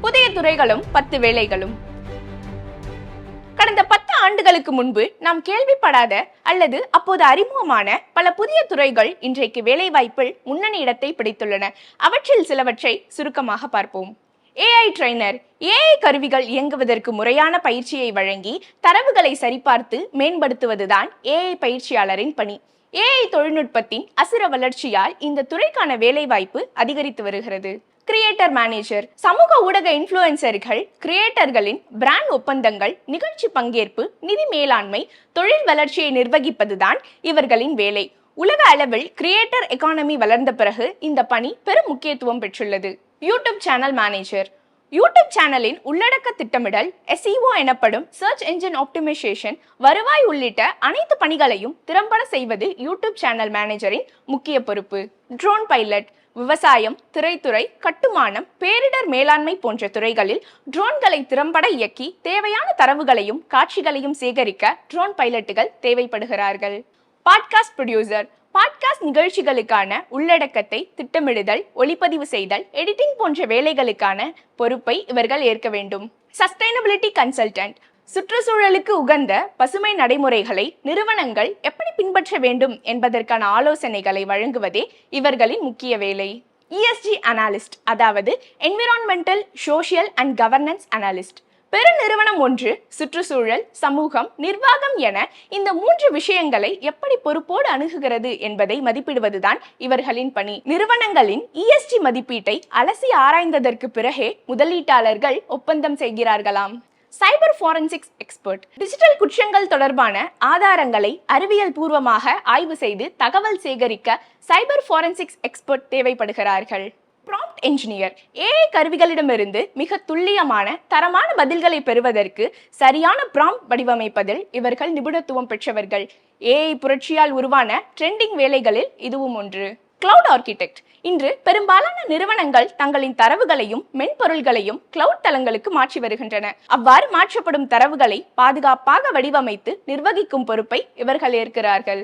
புதிய துறைகளும் 10 வேலைகளும். கடந்த 10 ஆண்டுகளுக்கு முன்பு நாம் கேள்விப்படாத அல்லது அப்போது அறிமுகமான பல புதிய துறைகள் இன்றைக்கு வேலைவாய்ப்பில் முன்னணி இடத்தை பிடித்துள்ளன. அவற்றில் சிலவற்றை சுருக்கமாக பார்ப்போம். AI trainer. AI கருவிகள் இயங்குவதற்கு முறையான பயிற்சியை வழங்கி தரவுகளை சரிபார்த்து மேம்படுத்துவதுதான் AI பயிற்சியாளரின் பணி. AI தொழில்நுட்பத்தின் அசுர வளர்ச்சியால் இந்த துறைக்கான வேலைவாய்ப்பு அதிகரித்து வருகிறது. Creator manager. சமூக ஊடக இன்ஃப்ளூயன்சர்கள், கிரியேட்டர்களின் பிராண்ட் ஒப்பந்தங்கள், நிகழ்ச்சி பங்கேற்பு, நிதி மேலாண்மை, தொழில் வளர்ச்சியை நிர்வகிப்பதுதான் இவர்களின் வேலை. உலக அளவில் கிரியேட்டர் எக்கானமி வளர்ந்த பிறகு இந்த பணி பெரும் முக்கியத்துவம் பெற்றுள்ளது. YouTube channel manager. யூடியூப் சேனலின் உள்ளடக்க திட்டமிடல், SEO எனப்படும் சர்ச் என்ஜின் ஆப்டிமைசேஷன், வருவாய் உள்ளிட்ட அனைத்து பணிகளையும் திறம்பட செய்வது யூடியூப் சேனல் மேனேஜரின் முக்கிய பொறுப்பு. Drone pilot. விவசாயம், திரைத்துறை, கட்டுமானம், பேரிடர் மேலாண்மை போன்ற துறைகளில் ட்ரோன்களை திறம்பட இயக்கி தேவையான தரவுகளையும் காட்சிகளையும் சேகரிக்க ட்ரோன் பைலட்டுகள் தேவைப்படுகிறார்கள். Podcast producer. பாட்காஸ்ட் நிகழ்ச்சிகளுக்கான உள்ளடக்கத்தை திட்டமிடுதல், ஒளிப்பதிவு செய்தல், எடிட்டிங் போன்ற வேலைகளுக்கான பொறுப்பை இவர்கள் ஏற்க வேண்டும். Sustainability consultant. சுற்றுச்சூழலுக்கு உகந்த பசுமை நடைமுறைகளை நிறுவனங்கள் எப்படி பின்பற்ற வேண்டும் என்பதற்கான ஆலோசனைகளை வழங்குவதே இவர்களின் முக்கிய வேலை. ESG அனாலிஸ்ட், அதாவது environmental, social and governance analyst. பெருநிறுவனம் ஒன்று சுற்றுச்சூழல், சமூகம், நிர்வாகம் என இந்த 3 விஷயங்களை எப்படி பொறுப்போடு அணுகுகிறது என்பதை மதிப்பிடுவதுதான் இவர்களின் பணி. நிறுவனங்களின் ESG மதிப்பீட்டை அலசி ஆராய்ந்ததற்கு பிறகே முதலீட்டாளர்கள் ஒப்பந்தம் செய்கிறார்களாம். Cyber forensics expert. டிஜிட்டல் குற்றங்கள் தொடர்பான ஆதாரங்களை அறிவியல் பூர்வமாக ஆய்வு செய்து தகவல் சேகரிக்க சைபர் ஃபாரன்சிக்ஸ் எக்ஸ்பர்ட் தேவைப்படுகிறார்கள். Prompt engineer. AI கருவிகளிடமிருந்து மிக துல்லியமான தரமான பதில்களை பெறுவதற்கு சரியான ப்ராம்ப்ட் வடிவமைப்பதில் இவர்கள் நிபுணத்துவம் பெற்றவர்கள். AI புரட்சியால் உருவான ட்ரெண்டிங் வேலைகளில் இதுவும் ஒன்று. Cloud architect. இன்று பெரும்பாலான நிறுவனங்கள் தங்களின் தரவுகளையும் மென்பொருள்களையும் கிளவுட் தளங்களுக்கு மாற்றி வருகின்றன. அவ்வாறு மாற்றப்படும் தரவுகளை பாதுகாப்பாக வடிவமைத்து நிர்வகிக்கும் பொறுப்பை இவர்கள் ஏற்கிறார்கள்.